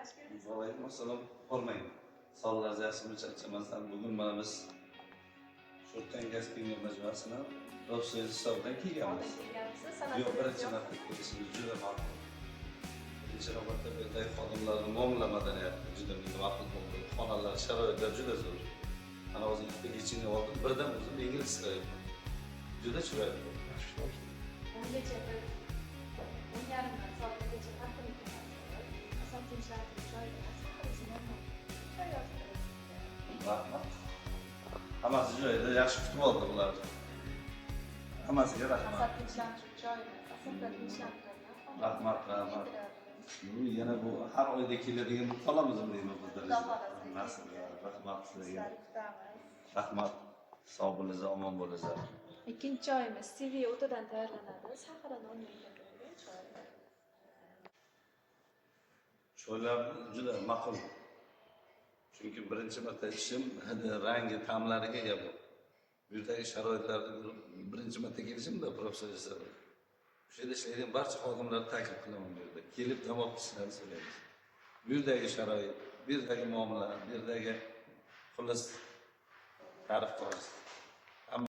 Alaykum assalom. Hormang. Sog'lig'ingiz yaxshimi, charchamasdan bugun mana biz Sho'rtang gaz kiyim majmuasini professional hisobidan kiyganmiz. Yo'q, birinchi marta kelishimiz juda ma'qul. Birinchi navbatda bunday xodimlarning muomala madaniyati juda ma'qul bo'ldi. Xonalar, sharoitlar juda zo'r. Ana hozir ikkita yechini oldim, birdan o'zim yengil his qilyapman. Juda chiroyli. Ungacha bir 10,5 soatgacha ta'til qilamiz. Asal tinchlantirib joyda Rahmat. Hammasi joyida, yaxshi kutib oldi bular. Hammasiga rahmat. asal tinchlantirib joyda, asablar tinchlantiradigan. Rahmat, rahmat. Yana bu har oyda keladigan bu qolamizmi deyman bizlar. Nasib, rahmat sizlarga. Rahmat. Sog' bo'linglar, omon bo'linglar. Ikkinchi choyimiz stevia o'tidan tayyorlanadi. Saharini olmaydi. Choylar juda ma'qul. Chunki birinchi marta ichishim, rangi, ta'mlariga ega bu. Bu yerdagi sharoitlarni birinchi marta kelishimda professor. O'sha yerda ishlaydigan barcha xodimlarni taklif qilaman bu yerda. Kelib tomoq pishirishni so'raymiz. Bu yerdagi sharoit, bu yerdagi muomala, bu yerdagi xullas ta'rif qilamiz.